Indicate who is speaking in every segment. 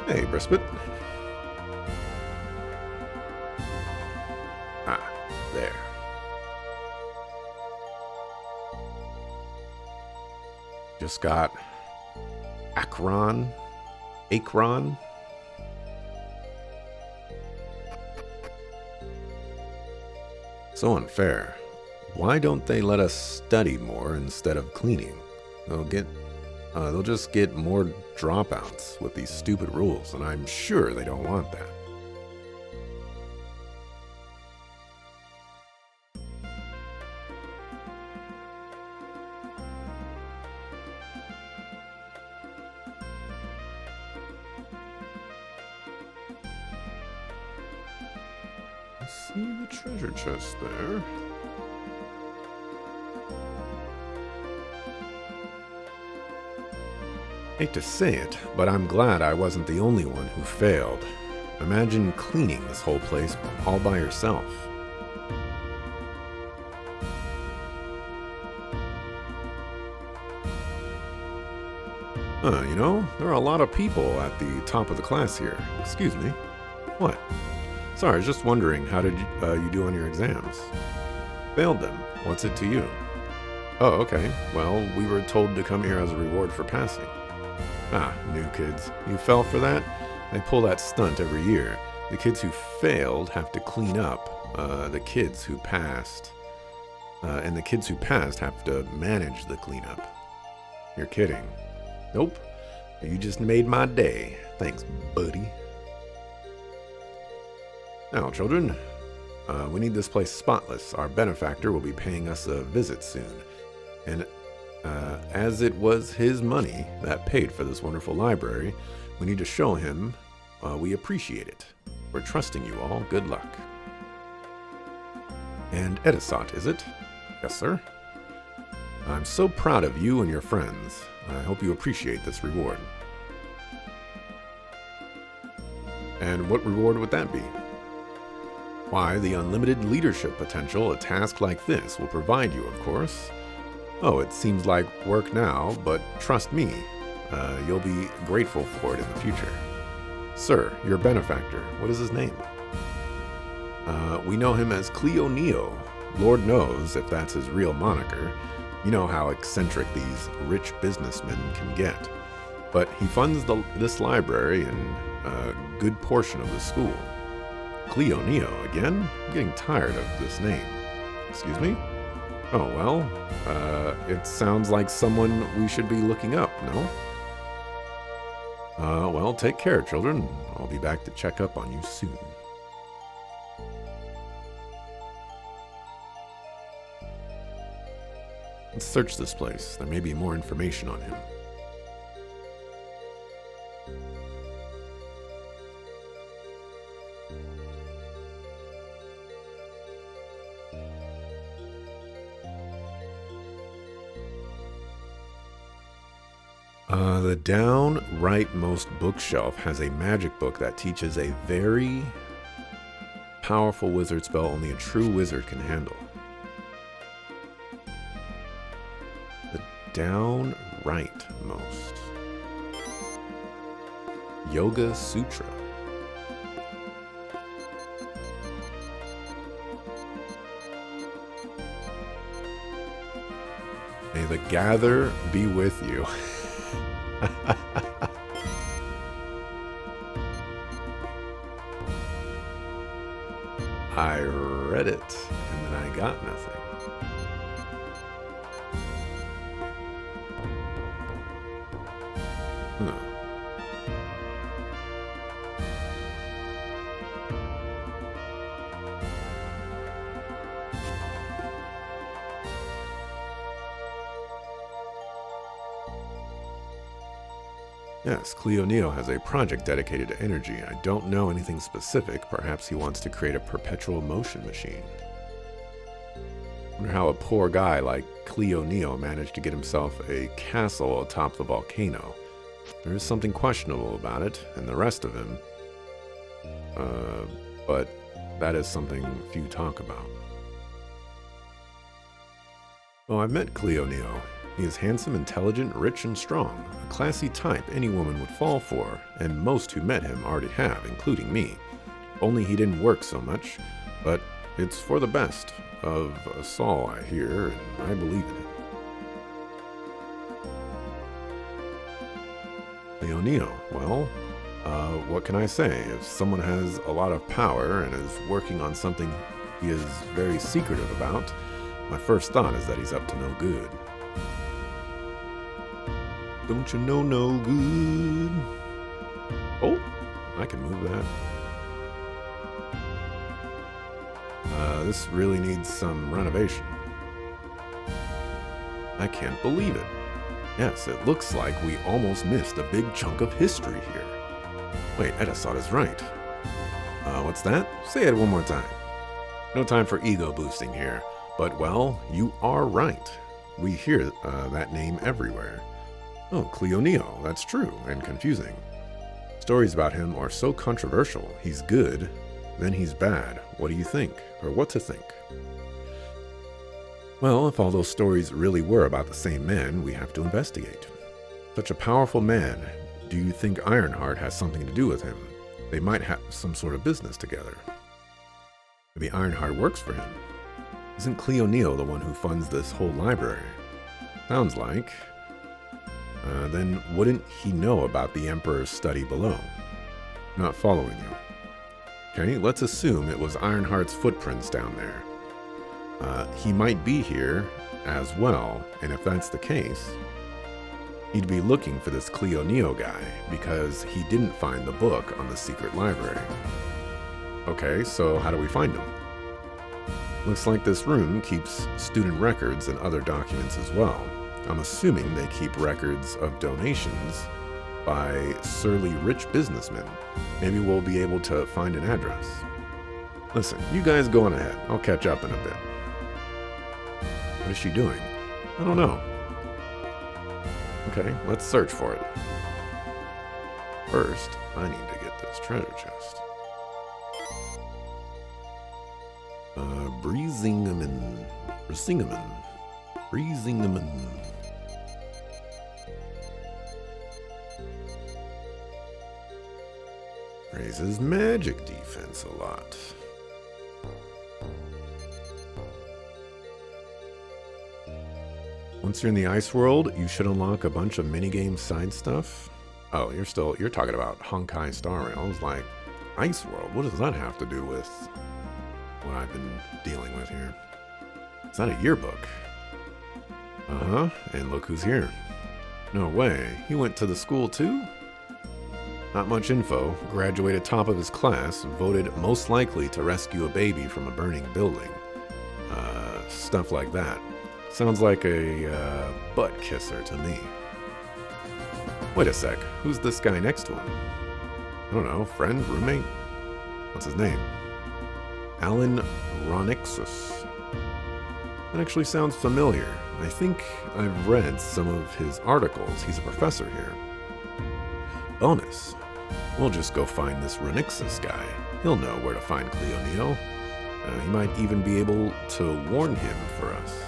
Speaker 1: Hey, Brispet. Ah, there. Just got Akron. So unfair. Why don't they let us study more instead of cleaning? They'll get, they'll just get more dropouts with these stupid rules, and I'm sure they don't want that. I see the treasure chest there. Hate to say it, but I'm glad I wasn't the only one who failed. Imagine cleaning this whole place all by yourself. There are a lot of people at the top of the class here. Excuse me. What? Sorry, I was just wondering, how did you do on your exams? Failed them. What's it to you? Oh, okay. Well, we were told to come here as a reward for passing. Ah, new kids. You fell for that? They pull that stunt every year. The kids who failed have to clean up. The kids who passed. And the kids who passed have to manage the cleanup. You're kidding. Nope. You just made my day. Thanks, buddy. Now, children, we need this place spotless. Our benefactor will be paying us a visit soon. And as it was his money that paid for this wonderful library, we need to show him we appreciate it. We're trusting you all. Good luck. And Edisot, is it? Yes, sir. I'm so proud of you and your friends. I hope you appreciate this reward. And what reward would that be? Why, the unlimited leadership potential a task like this will provide you, of course. Oh, it seems like work now, but trust me, you'll be grateful for it in the future. Sir, your benefactor, what is his name? We know him as Cleo Neo. Lord knows if that's his real moniker. You know how eccentric these rich businessmen can get. But he funds this library and a good portion of the school. Cleo Neo again? I'm getting tired of this name. Excuse me? Oh, well, it sounds like someone we should be looking up, no? Well, take care, children. I'll be back to check up on you soon. Let's search this place. There may be more information on him. The down rightmost bookshelf has a magic book that teaches a very powerful wizard spell only a true wizard can handle. The down rightmost. Yoga Sutra. May the gather be with you. I read it, and then I got nothing. Huh. Yes, Cleo Neo has a project dedicated to energy. I don't know anything specific. Perhaps he wants to create a perpetual motion machine. I wonder how a poor guy like Cleo Neo managed to get himself a castle atop the volcano. There is something questionable about it, and the rest of him. But that is something few talk about. Well, I've met Cleo Neo. He is handsome, intelligent, rich, and strong, a classy type any woman would fall for, and most who met him already have, including me. Only he didn't work so much, but it's for the best of us all, I hear, and I believe in it. Leonio, well, what can I say? If someone has a lot of power and is working on something he is very secretive about, my first thought is that he's up to no good. Don't you know no good? Oh, I can move that. This really needs some renovation. I can't believe it. Yes, it looks like we almost missed a big chunk of history here. Wait, Edisot is right. What's that? Say it one more time. No time for ego boosting here. But, well, you are right. We hear that name everywhere. Oh, Cleoneo, that's true, and confusing. Stories about him are so controversial. He's good, then he's bad. What do you think? Or what to think? Well, if all those stories really were about the same man, we have to investigate. Such a powerful man, do you think Ironheart has something to do with him? They might have some sort of business together. Maybe Ironheart works for him. Isn't Cleoneo the one who funds this whole library? Sounds like. Then wouldn't he know about the Emperor's study below? Not following you. Okay, let's assume it was Ironheart's footprints down there. He might be here as well, and if that's the case, he'd be looking for this Cleoneo guy because he didn't find the book on the secret library. Okay, so how do we find him? Looks like this room keeps student records and other documents as well. I'm assuming they keep records of donations by surly rich businessmen. Maybe we'll be able to find an address. Listen, you guys go on ahead. I'll catch up in a bit. What is she doing? I don't know. Okay, let's search for it. First, I need to get this treasure chest. Breezingaman. Raises magic defense a lot. Once you're in the ice world, you should unlock a bunch of minigame side stuff. Oh, you're talking about Honkai Star Rail. I was like, ice world? What does that have to do with what I've been dealing with here? Is that a yearbook? Uh-huh, and look who's here. No way, he went to the school too? Not much info. Graduated top of his class, voted most likely to rescue a baby from a burning building. Stuff like that. Sounds like a butt kisser to me. Wait a sec, who's this guy next to him? I don't know, friend, roommate? What's his name? Alan Ronixus. That actually sounds familiar. I think I've read some of his articles. He's a professor here. Bonus. We'll just go find this Ronixus guy. He'll know where to find Cleoneo. He might even be able to warn him for us.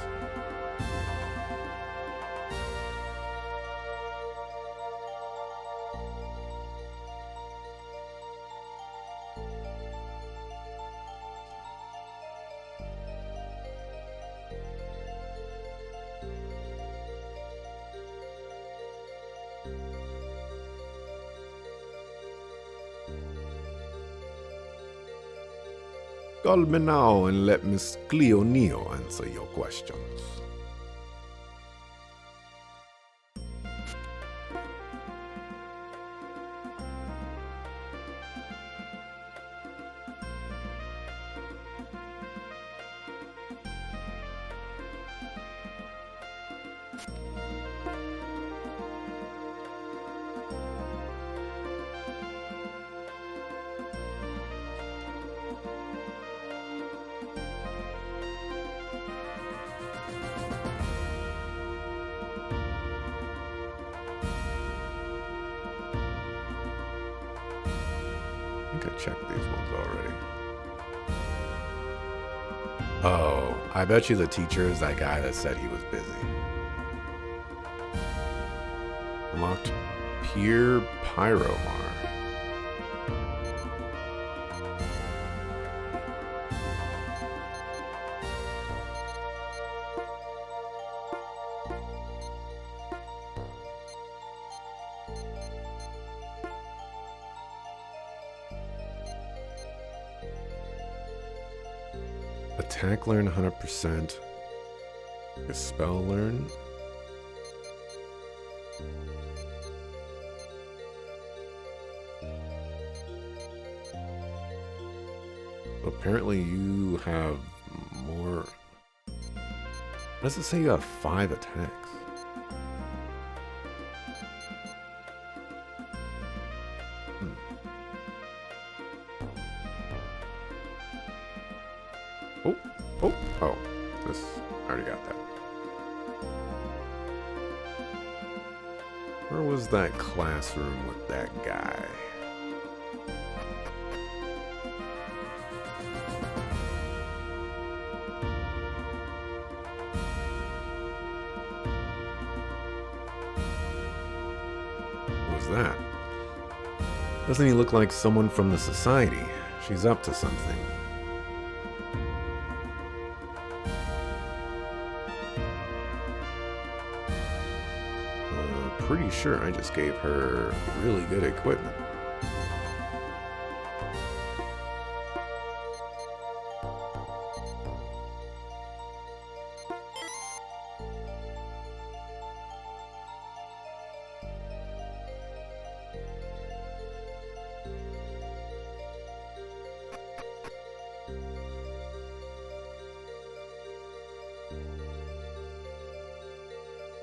Speaker 1: Call me now and let Miss Cleoneo answer your questions. I think I checked these ones already. Oh, I bet you the teacher is that guy that said he was busy. Unlocked Pier Pyromar. Attack learn 100%. A spell learn. Apparently you have more. Does it say you have 5 attacks? Oh, this, I already got that. Where was that classroom with that guy? What was that? Doesn't he look like someone from the society? She's up to something. Pretty sure I just gave her really good equipment.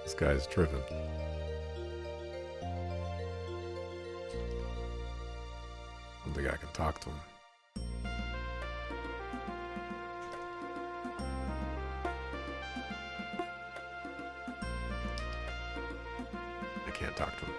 Speaker 1: This guy's driven. I don't think I can talk to him. I can't talk to him.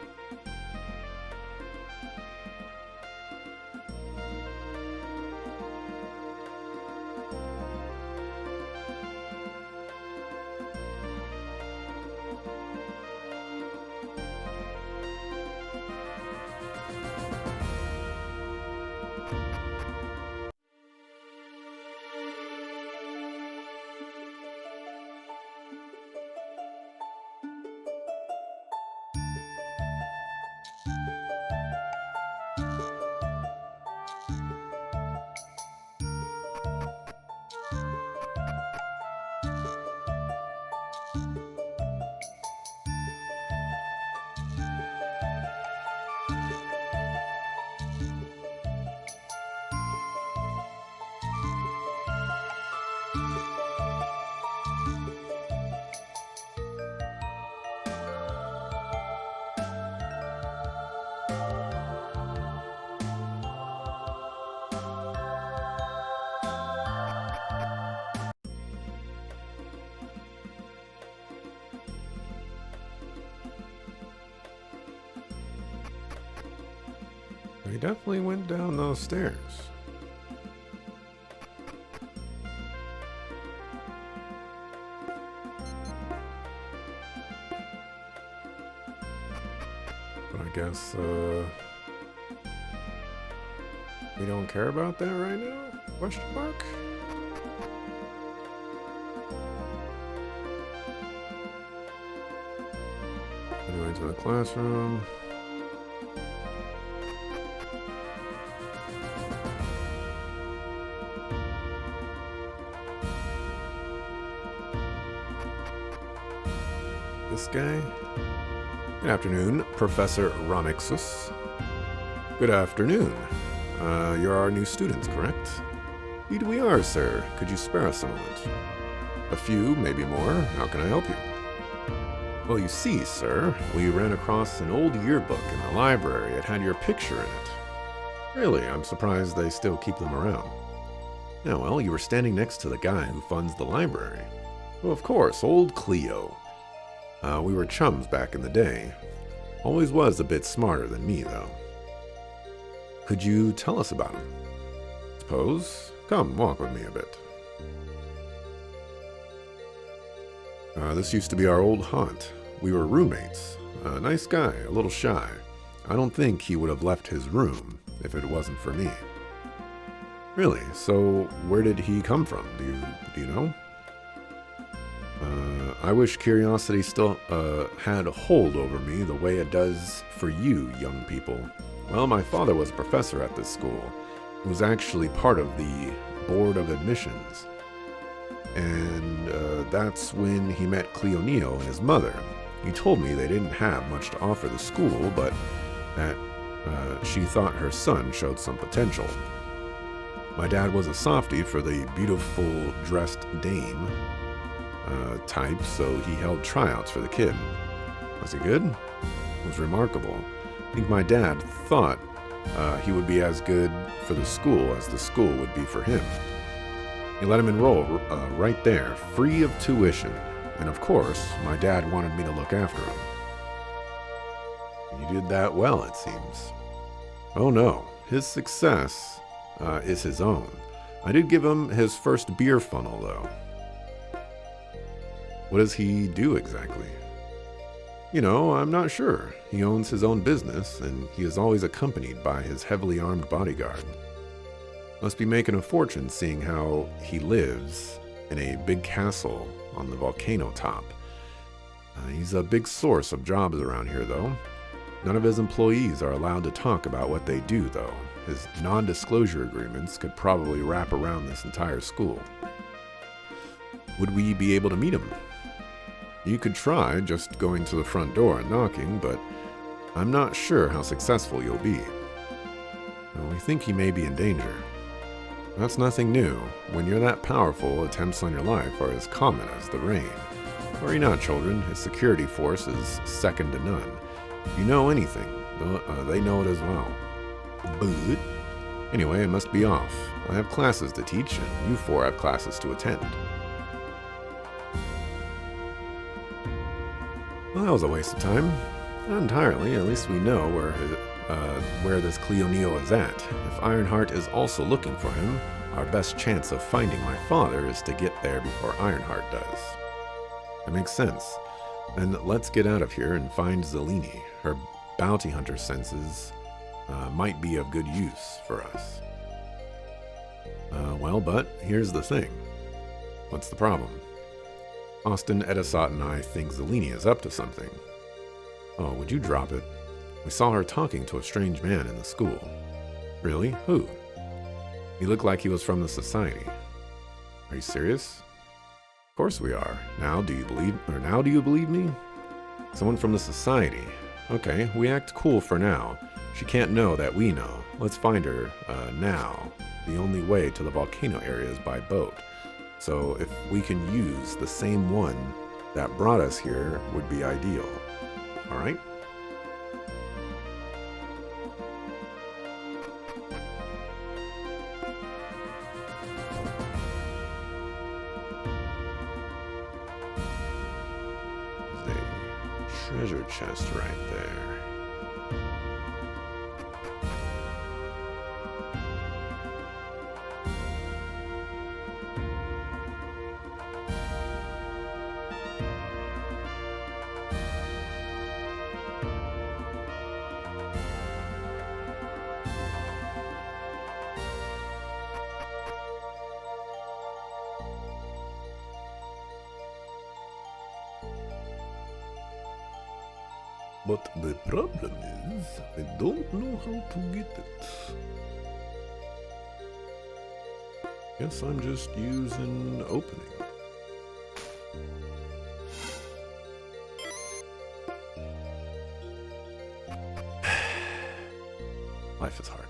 Speaker 1: He definitely went down those stairs. But I guess, we don't care about that right now? Question mark? Anyway, to the classroom. This guy. Good afternoon, Professor Ramixus. Good afternoon. You're our new students, correct? Indeed we are, sir. Could you spare us a moment? A few, maybe more. How can I help you? Well, you see, sir, we ran across an old yearbook in the library. It had your picture in it. Really, I'm surprised they still keep them around. Yeah, well, you were standing next to the guy who funds the library. Oh, of course, old Cleo. We were chums back in the day. Always was a bit smarter than me, though. Could you tell us about him? Suppose? Come, walk with me a bit. This used to be our old haunt. We were roommates. A nice guy, a little shy. I don't think he would have left his room if it wasn't for me. Really? So where did he come from? Do you know? I wish curiosity still had a hold over me the way it does for you young people. Well, my father was a professor at this school. He was actually part of the board of admissions. And that's when he met Cleoneo and his mother. He told me they didn't have much to offer the school, but that she thought her son showed some potential. My dad was a softie for the beautiful dressed dame type, so he held tryouts for the kid. Was he good? It was remarkable. I think my dad thought he would be as good for the school as the school would be for him. He let him enroll right there, free of tuition. And of course, my dad wanted me to look after him. You did that well, it seems. Oh no, his success is his own. I did give him his first beer funnel, though. What does he do exactly? You know, I'm not sure. He owns his own business, and he is always accompanied by his heavily armed bodyguard. Must be making a fortune seeing how he lives in a big castle on the volcano top. He's a big source of jobs around here, though. None of his employees are allowed to talk about what they do, though. His non-disclosure agreements could probably wrap around this entire school. Would we be able to meet him? You could try just going to the front door and knocking, but I'm not sure how successful you'll be. Well, we think he may be in danger. That's nothing new. When you're that powerful, attempts on your life are as common as the rain. Worry not, children. His security force is second to none. If you know anything, they know it as well. But anyway, I must be off. I have classes to teach, and you four have classes to attend. Well, that was a waste of time. Not entirely. At least we know where this Cleoneo is at. If Ironheart is also looking for him, our best chance of finding my father is to get there before Ironheart does. That makes sense. And let's get out of here and find Zelini. Her bounty hunter senses might be of good use for us. Well, but here's the thing. What's the problem? Austin, Edisot, and I think Zelini is up to something. Oh, would you drop it? We saw her talking to a strange man in the school. Really? Who? He looked like he was from the society. Are you serious? Of course we are. Now do you believe me? Someone from the society. Okay, we act cool for now. She can't know that we know. Let's find her now. The only way to the volcano area is by boat. So if we can use the same one that brought us here would be ideal. All right? There's a treasure chest right there. But the problem is, I don't know how to get it. Guess I'm just using opening. Life is hard.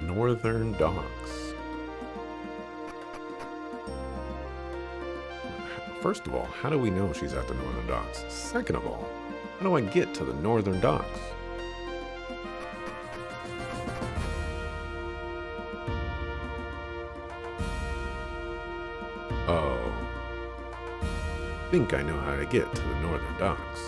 Speaker 1: Northern Docks. First of all, how do we know she's at the Northern Docks? Second of all, how do I get to the Northern Docks? Oh. I think I know how to get to the Northern Docks.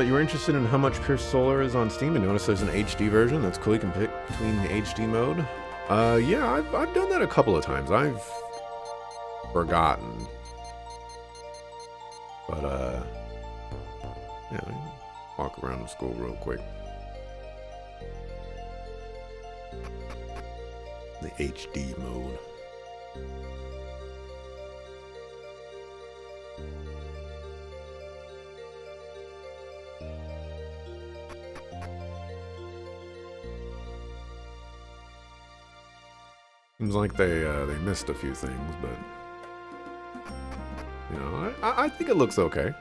Speaker 1: You were interested in how much Pier Solar is on Steam, and notice there's an HD version. That's cool. You can pick between the HD mode. Yeah, I've done that a couple of times. I've forgotten. But, yeah, let me walk around the school real quick. The HD mode. Seems like they missed a few things, but you know, I think it looks okay.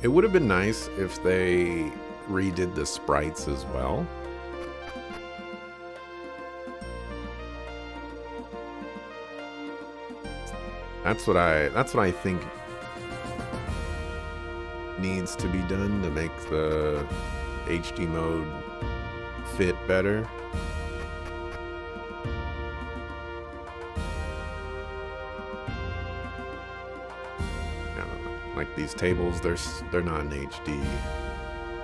Speaker 1: It would have been nice if they redid the sprites as well. That's what I think needs to be done to make the HD mode fit better. Like these tables, they're not in HD.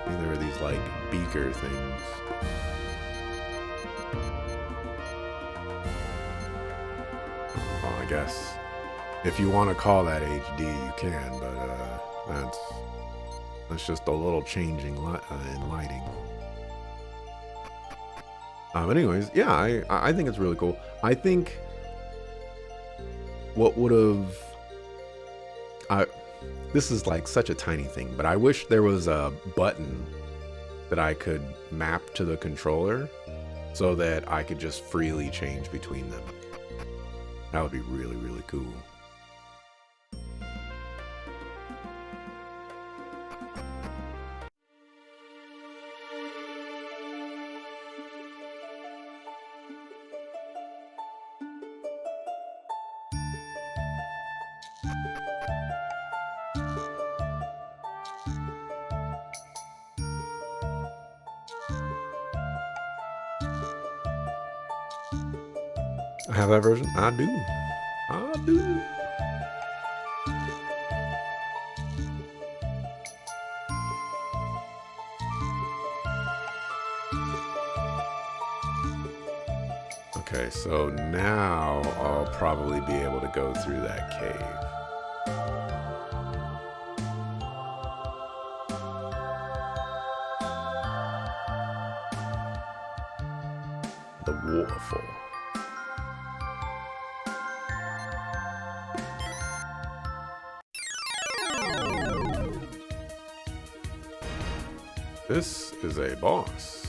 Speaker 1: Neither are these like beaker things. Well, I guess if you want to call that HD, you can, but that's just a little changing in lighting. But anyways, yeah, I think it's really cool. I think what would have this is like such a tiny thing, but I wish there was a button that I could map to the controller so that I could just freely change between them. That would be really, really cool. I have that version? I do. I do. Okay, so now I'll probably be able to go through that cave. The waterfall. This is a boss.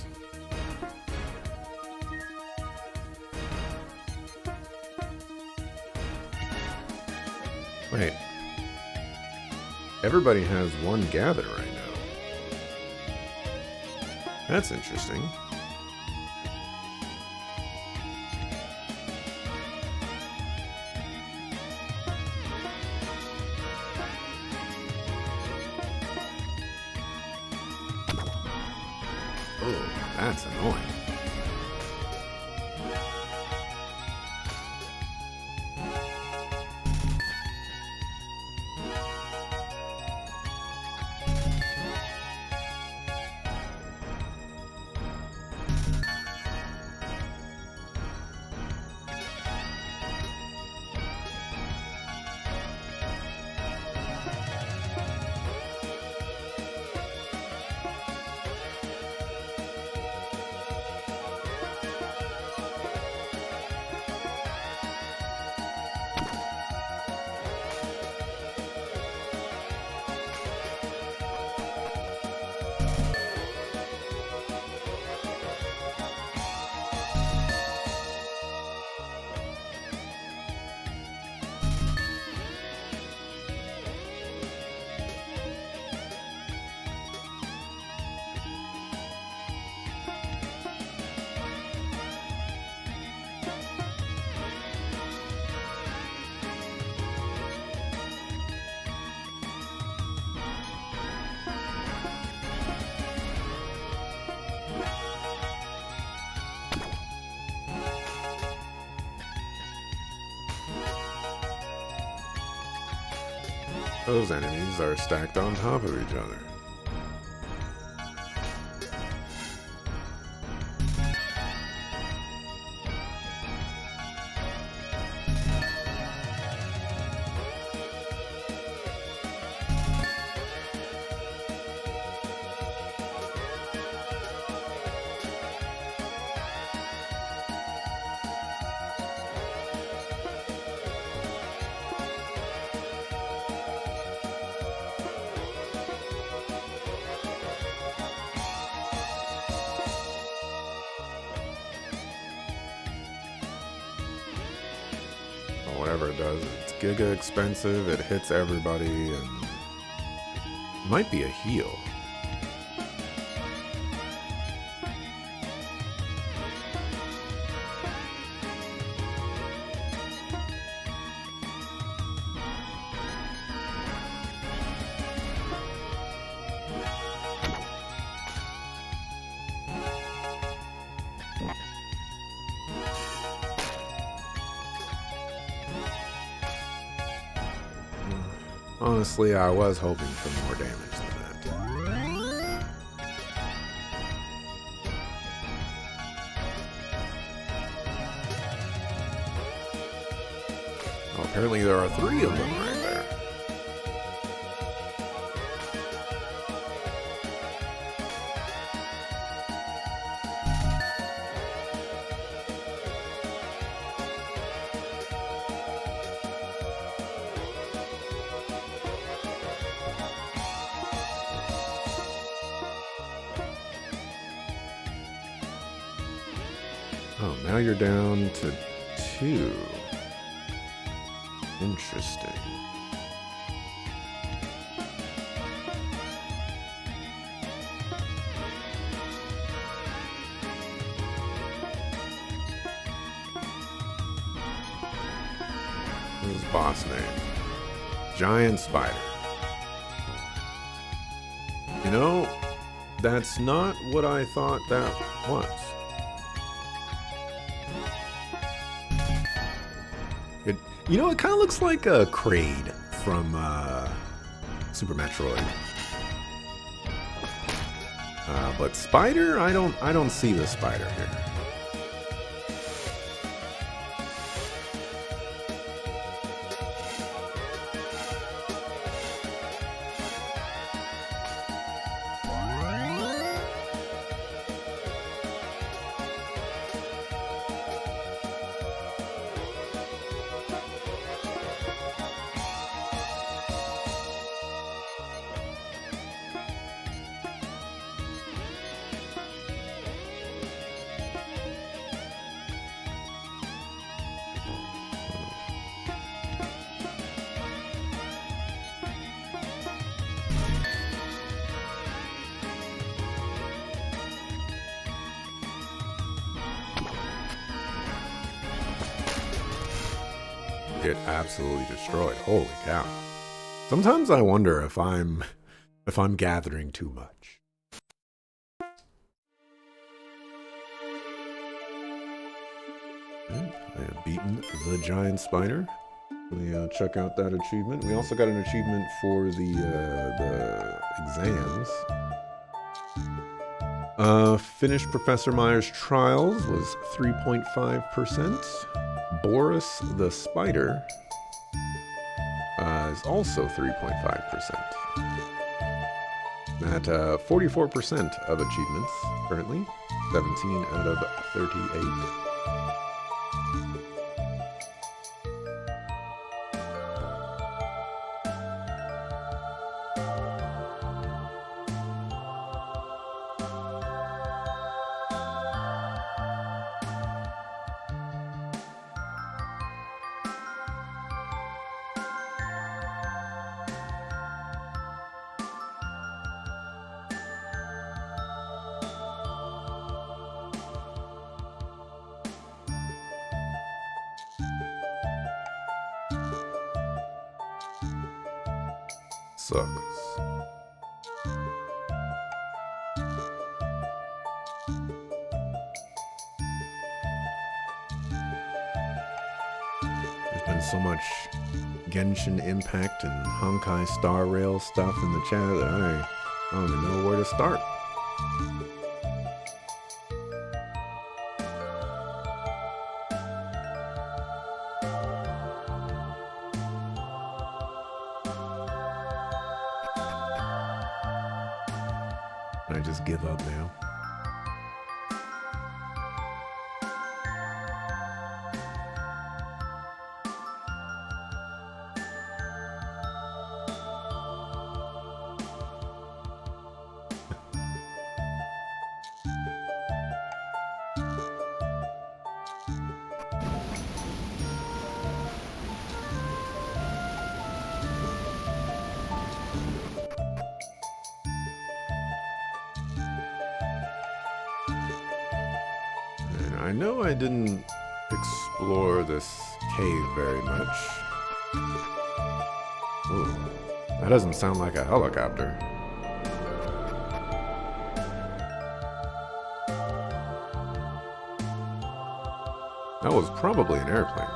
Speaker 1: Wait. Everybody has one gather right now. That's interesting. Oh, that's annoying. Those enemies are stacked on top of each other. Whatever it does, it's giga expensive, it hits everybody, and might be a heal. Honestly, I was hoping for more damage than that. Oh, apparently there are 3 of them right there. Oh, now you're down to 2. Interesting. His boss name. Giant Spider. You know, that's not what I thought that was. You know, it kind of looks like a Kraid from Super Metroid. But Spider, I don't see the spider here. Get absolutely destroyed. Holy cow. Sometimes I wonder if I'm gathering too much. And I have beaten the giant spider. We check out that achievement. We also got an achievement for the exams. Finished Professor Meyer's trials was 3.5%. Boris the Spider is also 3.5%. At 44% of achievements currently, 17 out of 38. Sucks. There's been so much Genshin Impact and Honkai Star Rail stuff in the chat that I don't even know where to start. Can I just give up now? I know I didn't explore this cave very much. Ooh, that doesn't sound like a helicopter. That was probably an airplane.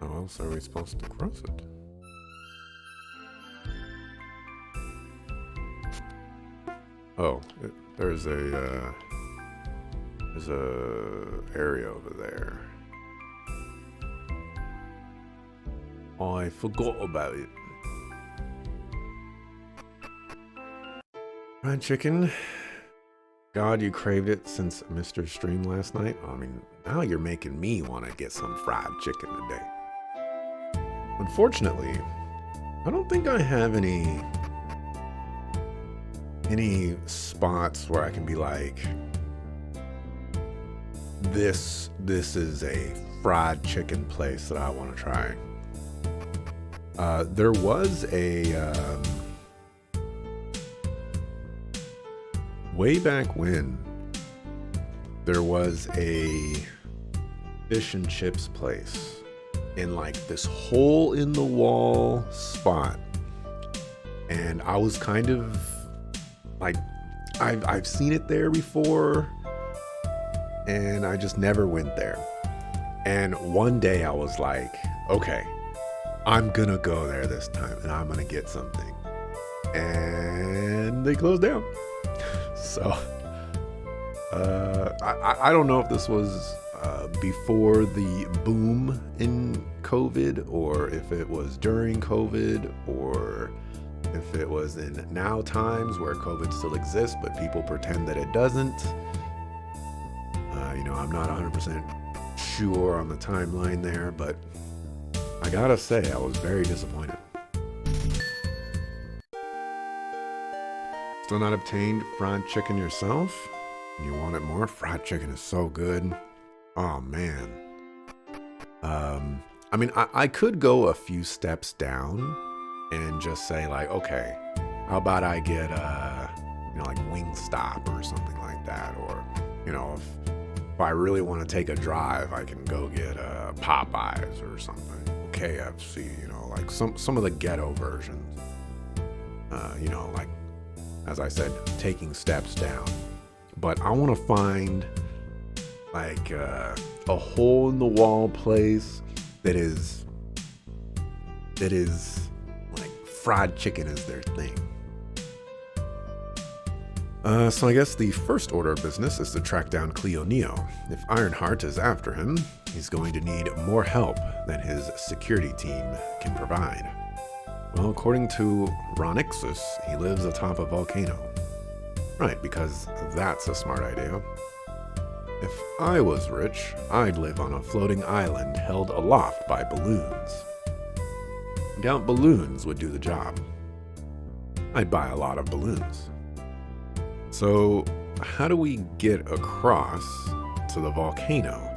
Speaker 1: How else are we supposed to cross it? Oh, there's a area over there. Oh, I forgot about it. Fried chicken. God, you craved it since Mr. Stream last night. I mean, now you're making me want to get some fried chicken today. Unfortunately, I don't think I have any spots where I can be like, this is a fried chicken place that I want to try. There was a way back when there was a fish and chips place in like this hole in the wall spot, and I was kind of like, I've seen it there before, and I just never went there. And one day I was like, okay, I'm gonna go there this time and I'm gonna get something. And they closed down. So I don't know if this was before the boom in COVID, or if it was during COVID, or if it was in now times where COVID still exists, but people pretend that it doesn't. I'm not 100% sure on the timeline there, but I gotta say, I was very disappointed. Still not obtained fried chicken yourself? You want it more? Fried chicken is so good. Oh, man. I mean, I could go a few steps down and just say like, okay, how about I get like Wingstop or something like that, or if I really want to take a drive, I can go get Popeyes or something, KFC, like some of the ghetto versions. Like, as I said, taking steps down. But I want to find like a hole in the wall place that is like fried chicken is their thing. So I guess the first order of business is to track down Cleo Neo. If Ironheart is after him, he's going to need more help than his security team can provide. Well, according to Ronixus, he lives atop a volcano. Right, because that's a smart idea. If I was rich, I'd live on a floating island held aloft by balloons. I doubt balloons would do the job. I'd buy a lot of balloons. So, how do we get across to the volcano?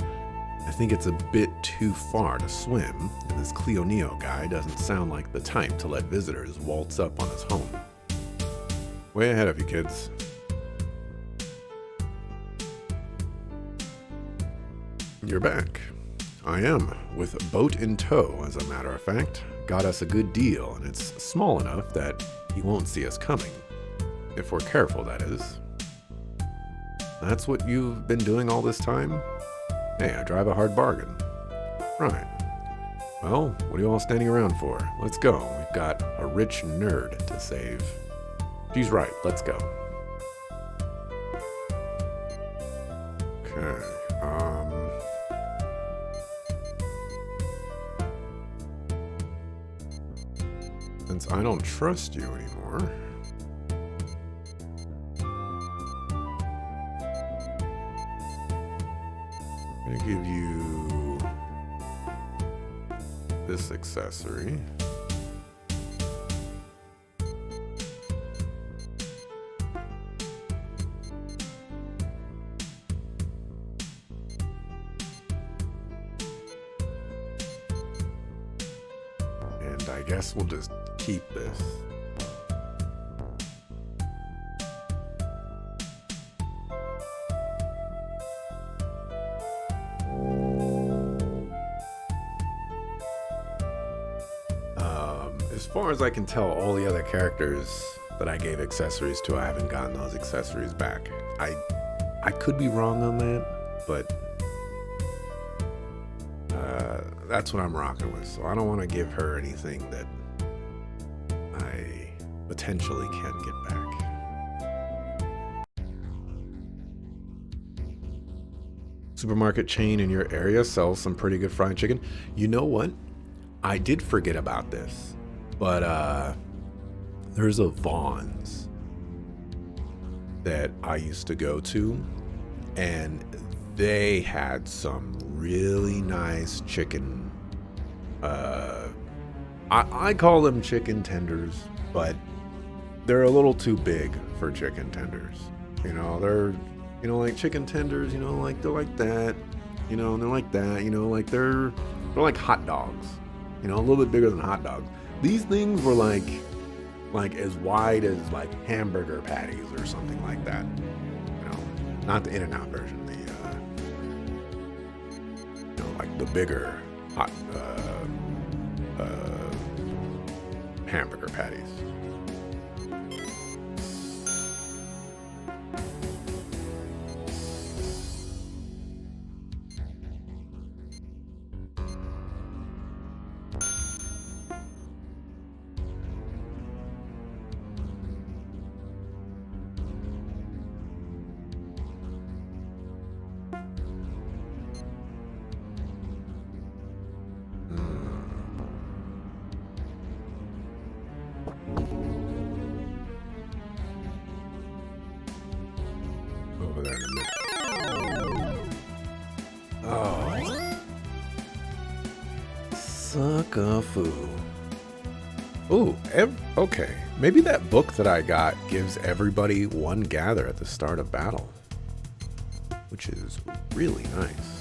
Speaker 1: I think it's a bit too far to swim, and this Cleo Neo guy doesn't sound like the type to let visitors waltz up on his home. Way ahead of you, kids. You're back. I am, with a boat in tow, as a matter of fact. Got us a good deal, and it's small enough that he won't see us coming. If we're careful, that is. That's what you've been doing all this time? Hey, I drive a hard bargain. Right. Well, what are you all standing around for? Let's go. We've got a rich nerd to save. She's right. Let's go. Okay. Since I don't trust you anymore, I'm gonna give you this accessory. And I guess we'll just keep this. As far as I can tell, all the other characters that I gave accessories to, I haven't gotten those accessories back. I could be wrong on that, but that's what I'm rocking with. So I don't want to give her anything that I potentially can get back. Supermarket chain in your area sells some pretty good fried chicken. You know what? I did forget about this, but there's a Vaughn's that I used to go to, and they had some really nice chicken. I call them chicken tenders, but they're a little too big for chicken tenders. You know, they're, you know, like chicken tenders, you know, like they're like that, you know, and they're like that, you know, like they're like hot dogs, you know, a little bit bigger than hot dogs. These things were like as wide as like hamburger patties or something like that. You know, not the In-N-Out version, the you know, like the bigger hot hamburger patties. Over there in a minute. Oh. Sucker foo. Ooh, okay. Maybe that book that I got gives everybody one gather at the start of battle, which is really nice.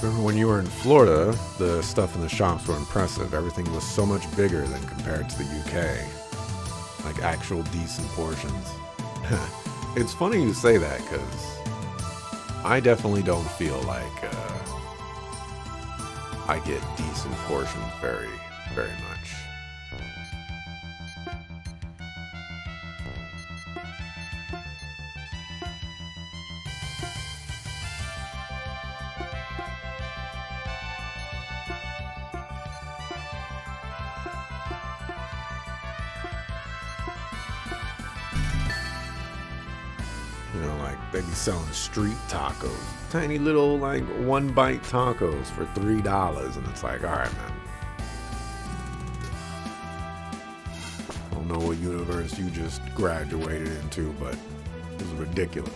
Speaker 1: Remember when you were in Florida, the stuff in the shops were impressive. Everything was so much bigger than compared to the UK. Like actual decent portions. It's funny you say that, because I definitely don't feel like I get decent portions very, very much. You know, like they be selling street tacos, tiny little like one bite tacos for $3, and it's like, all right, man. I don't know what universe you just graduated into, but This is ridiculous.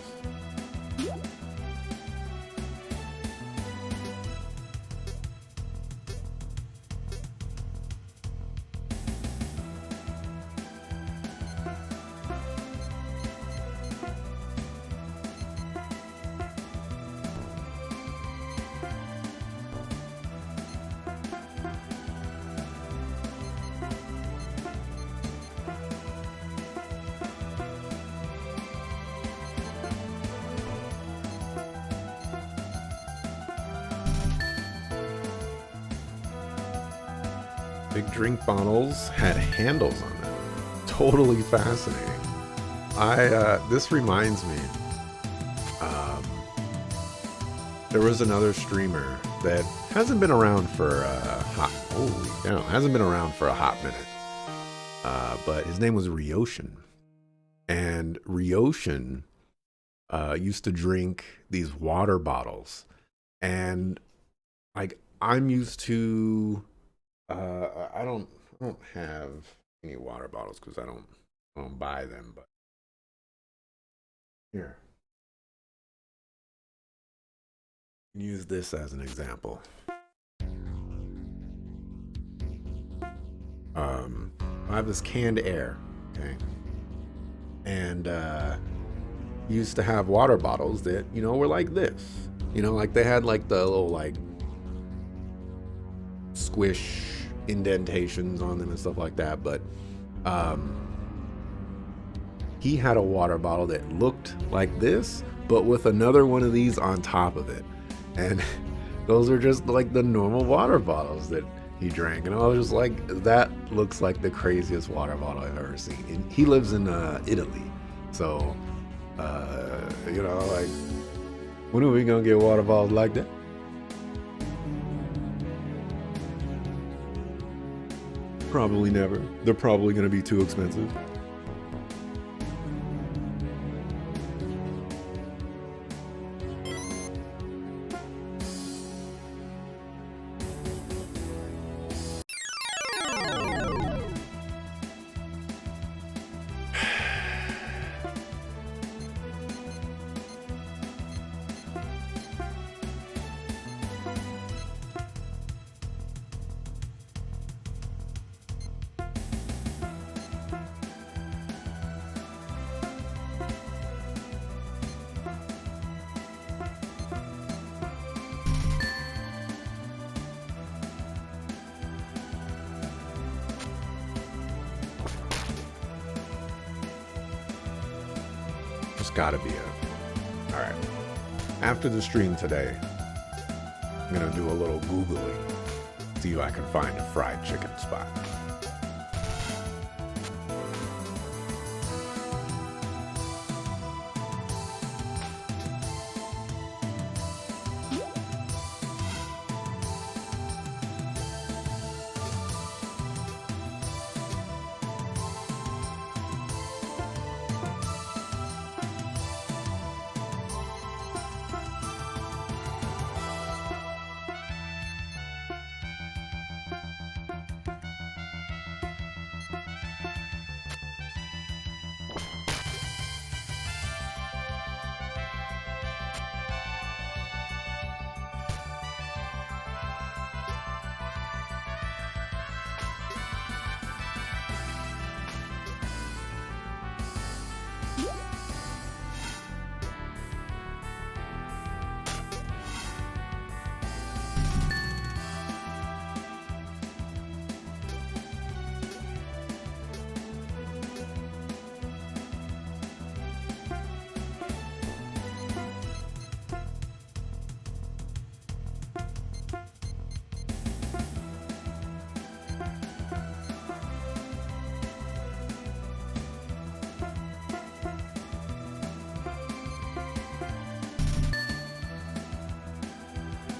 Speaker 1: Big drink bottles had handles on them. Totally fascinating. This reminds me, there was another streamer that hasn't been around for hasn't been around for a hot minute. But his name was Ryoshin. And Ryoshin used to drink these water bottles. And like I'm used to I don't have any water bottles because I don't buy them, but here. Use this as an example. I have this canned air, okay? And used to have water bottles that, were like this. Like they had like the little like squish indentations on them and stuff like that, but he had a water bottle that looked like this but with another one of these on top of it, and those are just like the normal water bottles that he drank, and I was just like, that looks like the craziest water bottle I've ever seen. And he lives in Italy, so like, when are we gonna get water bottles like that? Probably never. They're probably going to be too expensive. Gotta be it. All right. After the stream today, I'm gonna do a little Googling, see if I can find a fried chicken spot.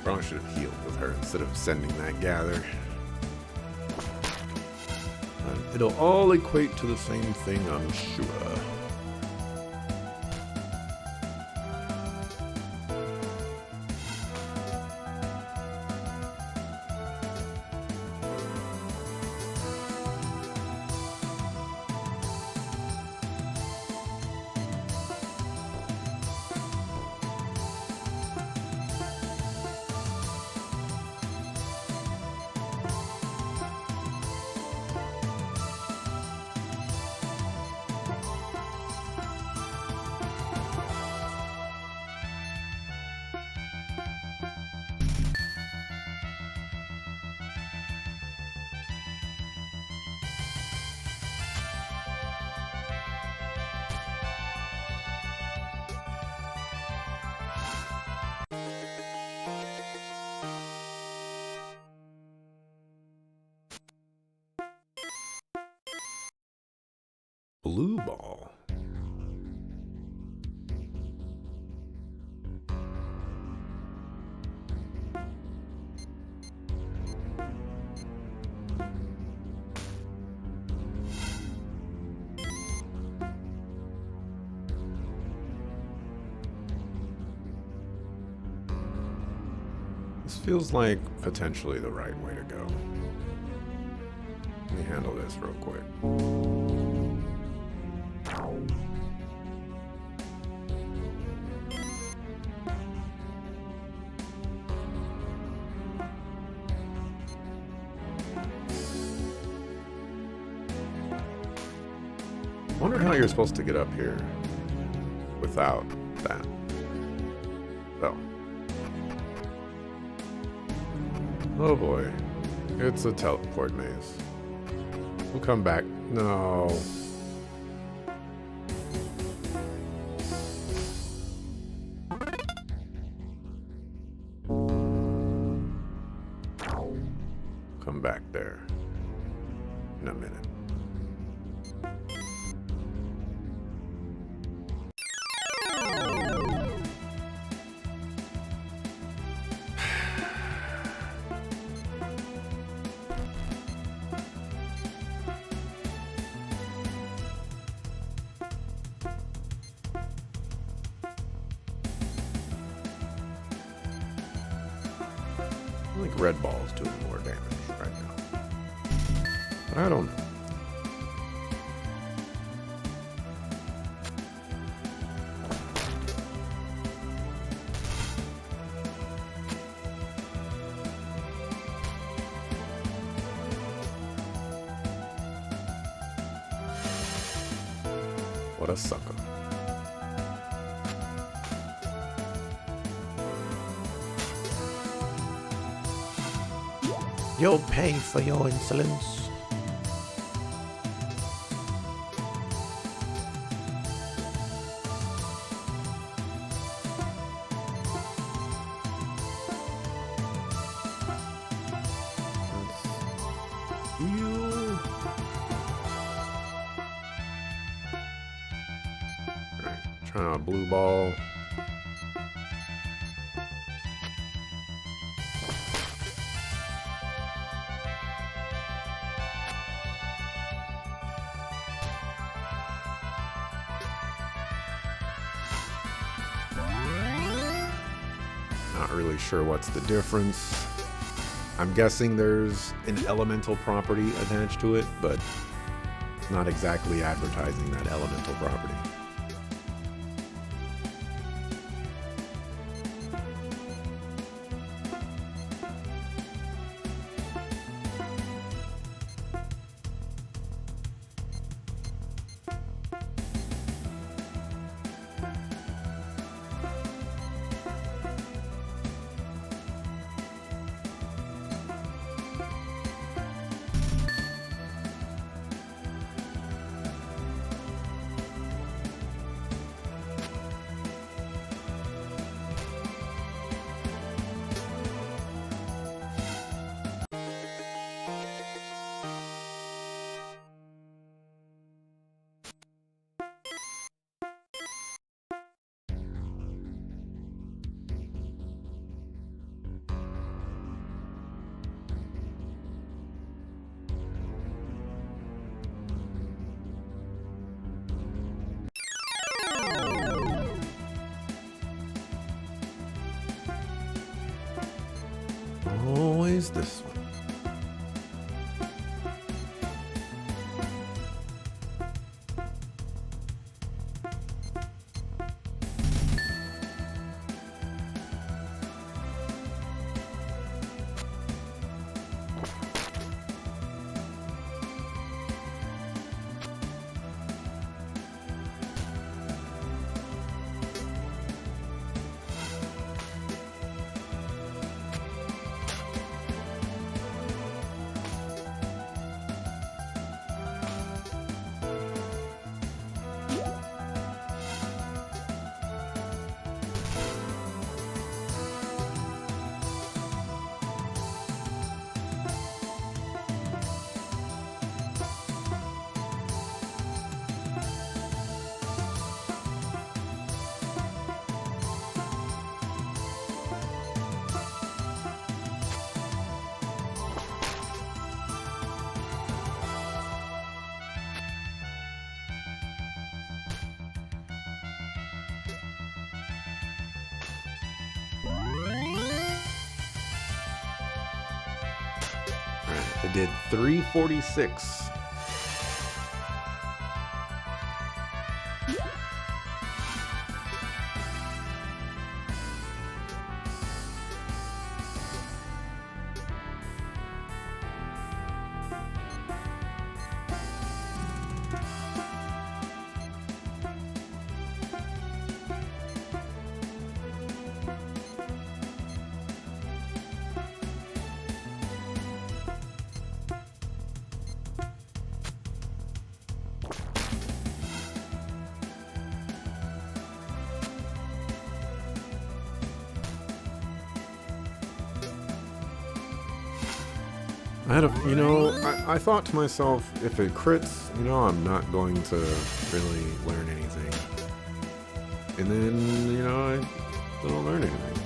Speaker 1: Probably should have healed with her instead of sending that gather. But it'll all equate to the same thing, I'm sure. Blue ball. This feels like potentially the right way to go. Let me handle this real quick. I wonder how you're supposed to get up here without that. So. Oh boy. It's a teleport maze. We'll come back. No. Come back there in a minute. I think red ball is doing more damage right now. But I don't know. What a sucker.
Speaker 2: You'll pay for your insolence.
Speaker 1: Alright, trying a blue ball. Not really sure what's the difference. I'm guessing there's an elemental property attached to it, but it's not exactly advertising that elemental property. Always this one. It did 346. I thought to myself, if it crits, I'm not going to really learn anything. And then, I don't learn anything.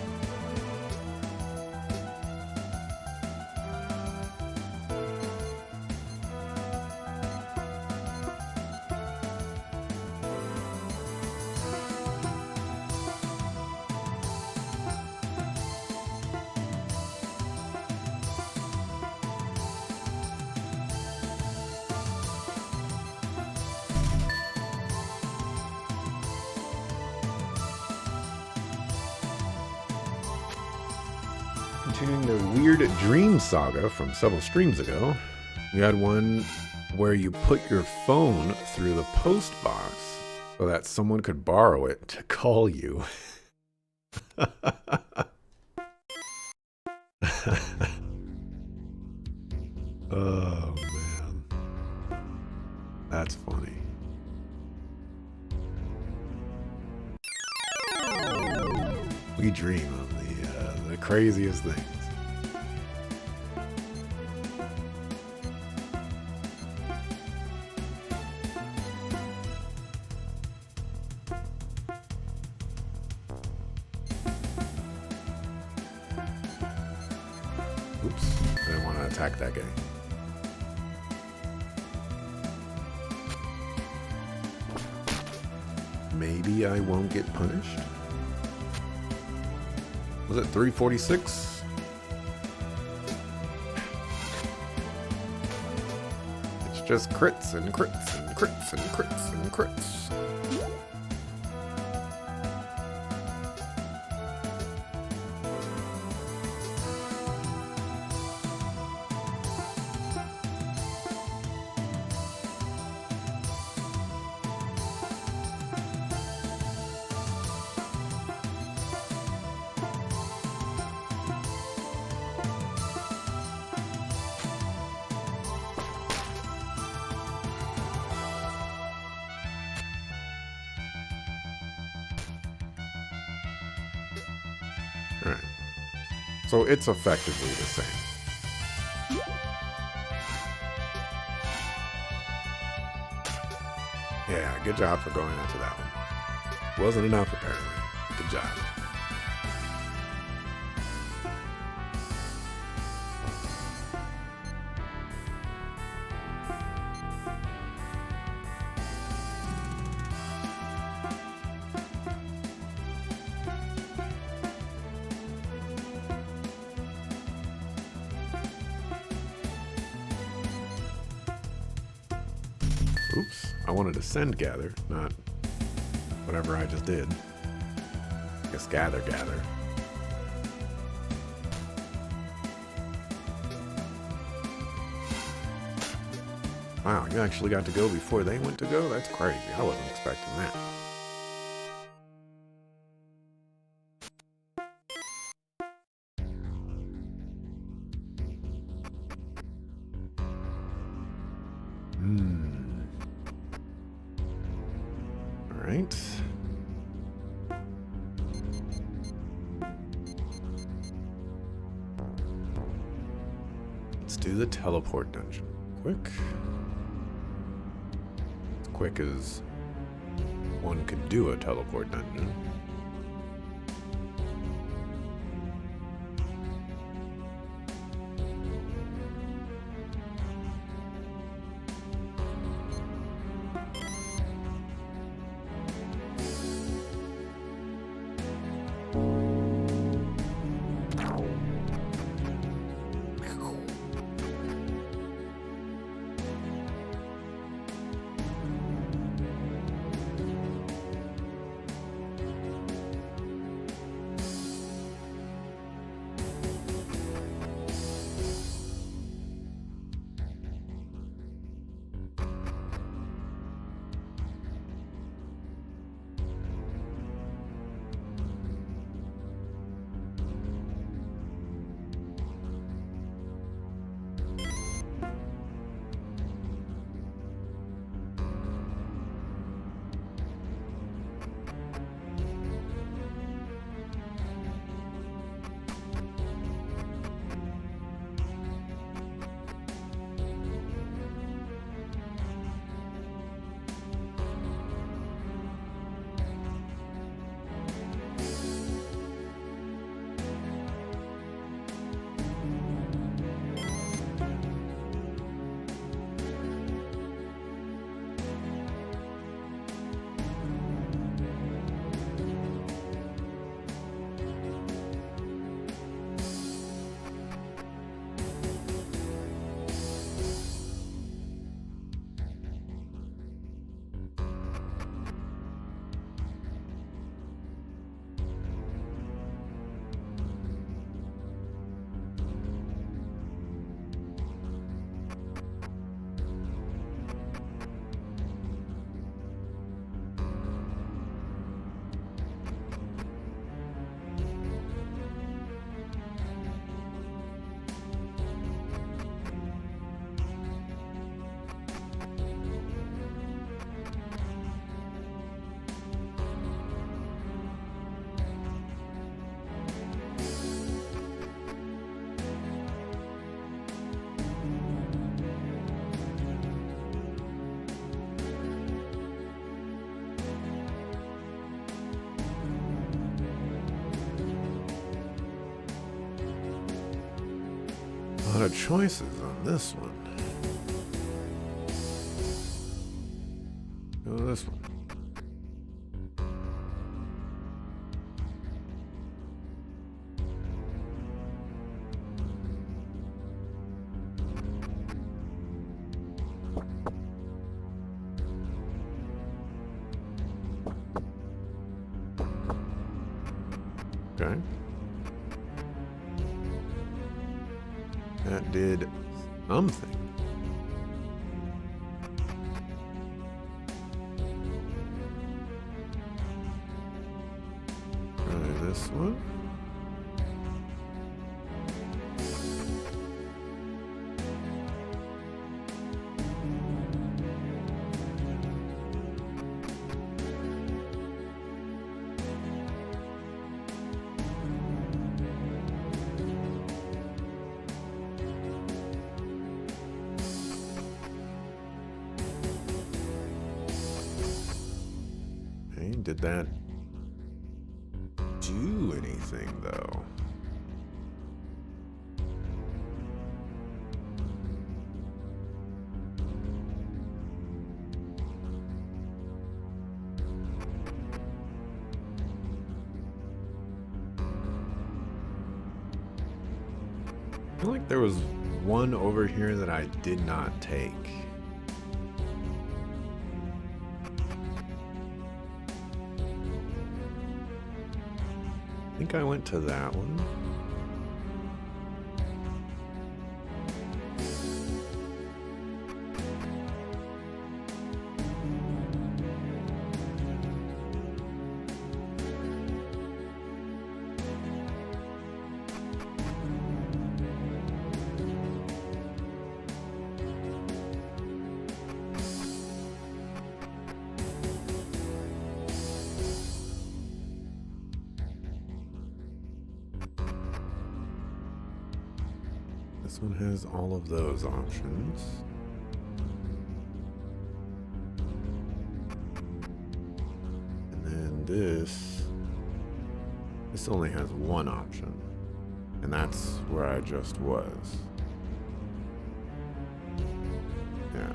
Speaker 1: Continuing the weird dream saga from several streams ago, you had one where you put your phone through the post box so that someone could borrow it to call you. Oh man, that's funny. We dream of the craziest things. Oops, I didn't want to attack that guy. Maybe I won't get punished? Was it 346? It's just crits and crits and crits and crits and crits. Alright. So it's effectively the same. Yeah, good job for going into that one. Wasn't enough, apparently. Good job. Oops, I wanted to send gather, not whatever I just did. I guess gather. Wow, you actually got to go before they went to go? That's crazy. I wasn't expecting that. Alright. Let's do the teleport dungeon. Quick. As quick as one could do a teleport dungeon. of choices on this one. Go this one. Okay. That did something. Try this one. Did that do anything, though? I feel like there was one over here that I did not take. I think I went to that one. This one has all of those options. And then this only has one option. And that's where I just was. Yeah.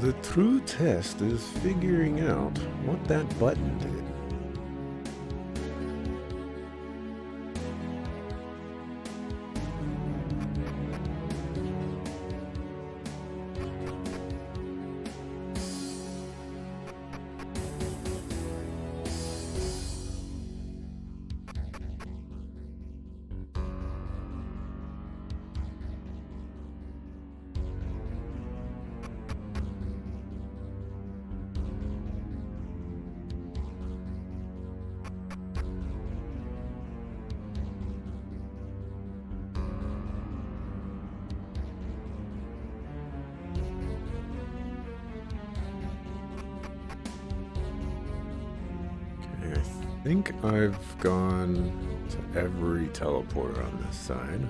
Speaker 1: The true test is figuring out what that button did. I think I've gone to every teleporter on this side.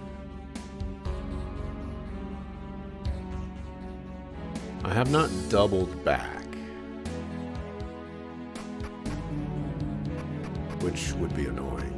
Speaker 1: I have not doubled back, which would be annoying.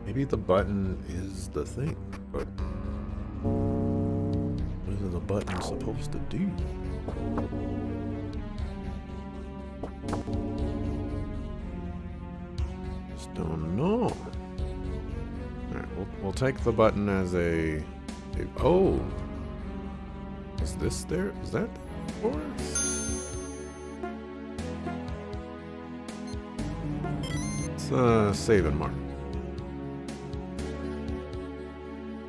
Speaker 1: Maybe the button is the thing, but what is the button supposed to do? Just don't know. Alright, we'll take the button as a oh! Is this there? Is that for? Let's save and mark.